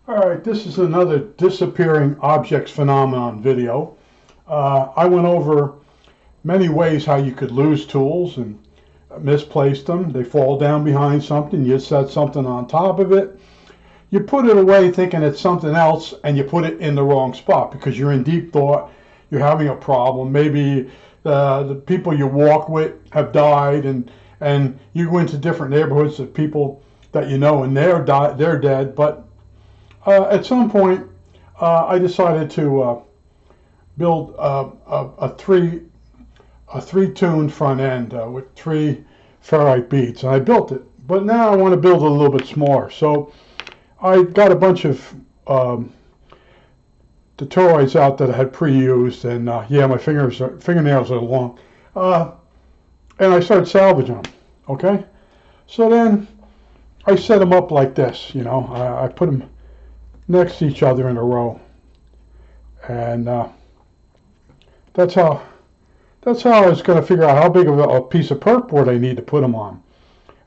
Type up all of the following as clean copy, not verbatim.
Alright, this is another disappearing objects phenomenon video. I went over many ways how you could lose tools and misplace them. They fall down behind something, you set something on top of it. You put it away thinking it's something else and you put it in the wrong spot because you're in deep thought, you're having a problem. Maybe the people you walk with have died and you go into different neighborhoods of people that you know and they're dead, but at some point, I decided to build a three-tuned front end with 3 ferrite beads, and I built it. But now I want to build it a little bit smaller. So I got a bunch of Detoroids out that I had pre-used, and yeah, my fingernails are long, and I started salvaging them. Okay, so then I set them up like this. You know, I put them next to each other in a row, and that's how I was going to figure out how big of a piece of perk board I need to put them on,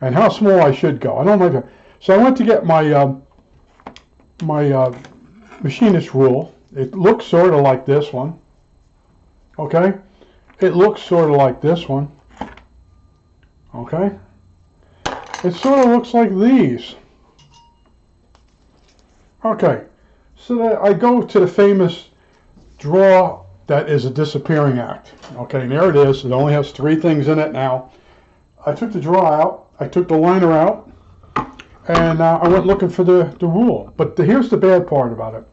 and how small I should go. I don't like it. So I went to get my machinist rule. It looks sort of like this one. Okay, it looks sort of like this one. Okay, it sort of looks like these. Okay, so that I go to the famous draw that is a disappearing act. Okay, and there it is. It only has 3 things in it now. I took the draw out, I took the liner out, and I went looking for the rule. But here's the bad part about it.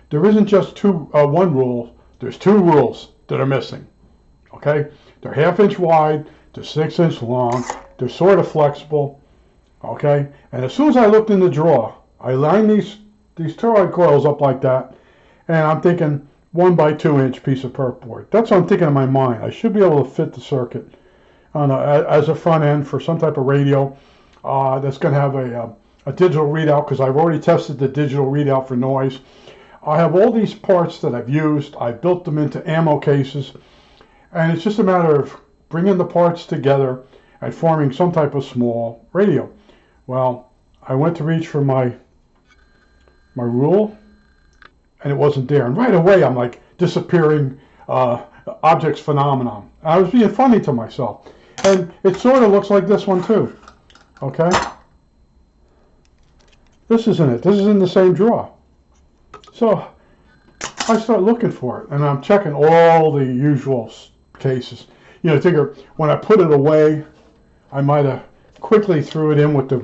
There isn't just one rule, there's 2 rules that are missing. Okay, they're 1/2 inch wide, they're 6 inch long, they're sort of flexible. Okay, and as soon as I looked in the drawer, I lined these toroid coils up like that, and I'm thinking 1 by 2 inch piece of perk board. That's what I'm thinking in my mind. I should be able to fit the circuit on as a front end for some type of radio that's going to have a digital readout, because I've already tested the digital readout for noise. I have all these parts that I've used. I built them into ammo cases, and it's just a matter of bringing the parts together and forming some type of small radio. Well, I went to reach for my rule, and it wasn't there. And right away, I'm like, disappearing objects phenomenon. I was being funny to myself. And it sort of looks like this one too. Okay? This isn't it. This is in the same drawer. So I start looking for it, and I'm checking all the usual cases. You know, I figure when I put it away, I might have quickly threw it in with the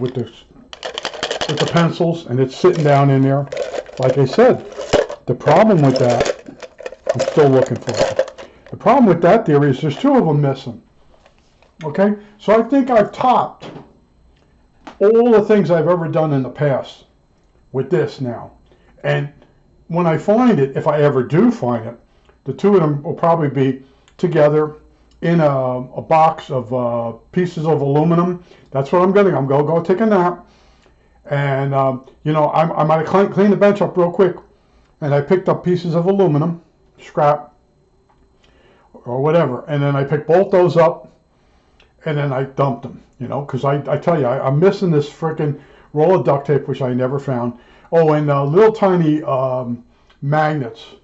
pencils, and it's sitting down in there. Like I said, the problem with that, I'm still looking for it. The problem with that theory is there's 2 of them missing. Okay, so I think I've topped all the things I've ever done in the past with this now. And when I find it, if I ever do find it, the 2 of them will probably be together in a box of pieces of aluminum. That's what I'm going to go take a nap. And, you know, I might have cleaned the bench up real quick, and I picked up pieces of aluminum, scrap, or whatever. And then I picked both those up, and then I dumped them, you know, because I tell you, I'm missing this freaking roll of duct tape, which I never found. Oh, and little tiny magnets.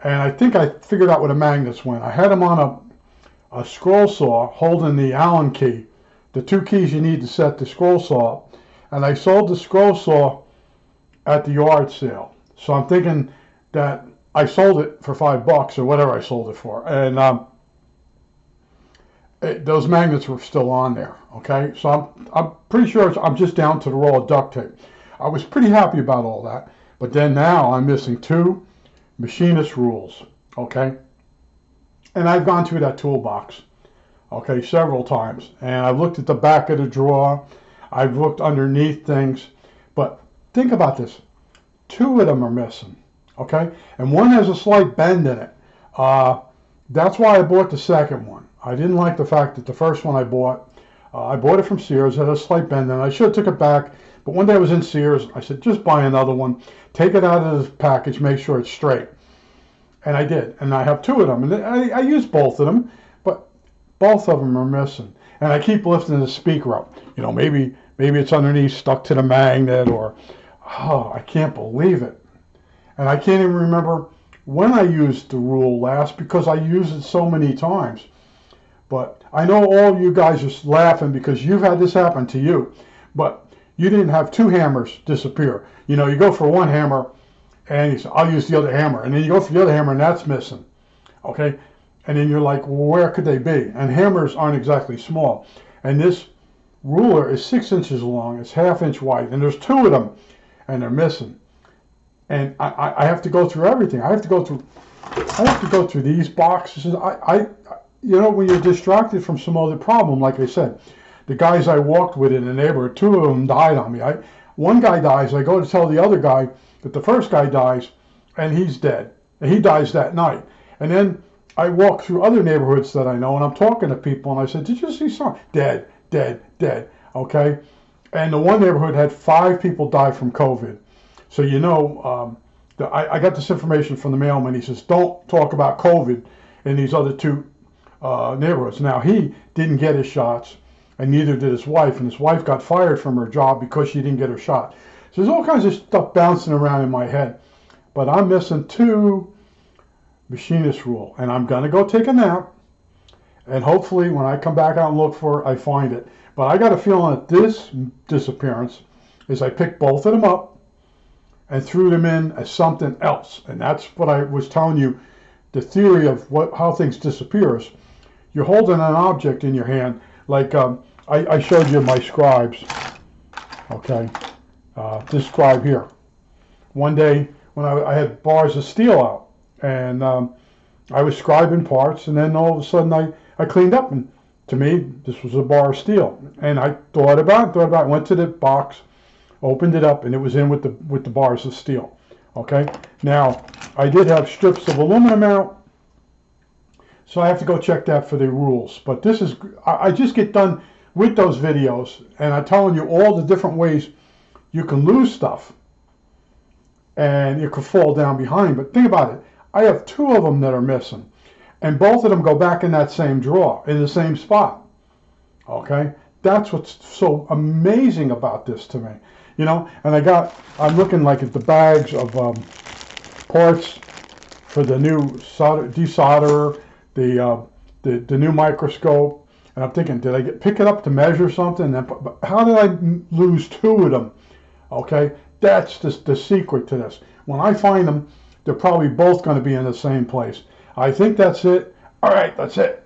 And I think I figured out where the magnets went. I had them on a scroll saw holding the Allen key, the 2 keys you need to set the scroll saw up. And I sold the scroll saw at the yard sale. So I'm thinking that I sold it for $5 or whatever I sold it for. And those magnets were still on there. Okay, so I'm pretty sure I'm just down to the roll of duct tape. I was pretty happy about all that. But then now I'm missing 2 machinist rules. Okay, and I've gone through that toolbox, okay, several times. And I've looked at the back of the drawer. I've looked underneath things, but think about this. 2 of them are missing, okay? And one has a slight bend in it. That's why I bought the second one. I didn't like the fact that the first one I bought it from Sears, it had a slight bend in it. I should have took it back, but one day I was in Sears, I said, just buy another one, take it out of the package, make sure it's straight. And I did, and I have 2 of them. And I used both of them, but both of them are missing. And I keep lifting the speaker up. You know, maybe it's underneath, stuck to the magnet, or Oh, I can't believe it. And I can't even remember when I used the rule last because I use it so many times. But I know all you guys are laughing because you've had this happen to you. But you didn't have two hammers disappear. You know, you go for one hammer and you say, I'll use the other hammer. And then you go for the other hammer and that's missing. Okay? And then you're like, well, where could they be? And hammers aren't exactly small. And this ruler is 6 inches long. It's ½ inch wide. And there's two of them and they're missing. And I have to go through everything. I have to go through these boxes. You know, when you're distracted from some other problem, like I said, the guys I walked with in the neighborhood, two of them died on me. One guy dies, I go to tell the other guy that the first guy dies, and he's dead. And he dies that night. And then I walk through other neighborhoods that I know, and I'm talking to people, and I said, did you see something? Dead, dead, dead. Okay? And the one neighborhood had 5 people die from COVID. So you know, I got this information from the mailman. He says, don't talk about COVID in these other two neighborhoods. Now, he didn't get his shots, and neither did his wife, and his wife got fired from her job because she didn't get her shot. So there's all kinds of stuff bouncing around in my head. But I'm missing 2 machinist rule, and I'm going to go take a nap, and hopefully when I come back out and look for it, I find it. But I got a feeling that this disappearance is I picked both of them up and threw them in as something else. And that's what I was telling you, the theory of how things disappear is you're holding an object in your hand, like I showed you my scribes, okay, this scribe here. One day when I had bars of steel out, and I was scribing parts, and then all of a sudden I cleaned up, and to me, this was a bar of steel. And I thought about it, went to the box, opened it up, and it was in with the bars of steel. Okay, now I did have strips of aluminum out, so I have to go check that for the rules. But this is, I just get done with those videos, and I'm telling you all the different ways you can lose stuff, and it could fall down behind. But think about it, I have 2 of them that are missing, and both of them go back in that same drawer, in the same spot. Okay, that's what's so amazing about this to me. You know, and I'm looking like at the bags of parts for the new desolderer, the new microscope, and I'm thinking, did I pick it up to measure something? And how did I lose 2 of them? Okay, that's the secret to this. When I find them, they're probably both going to be in the same place. I think that's it. All right, that's it.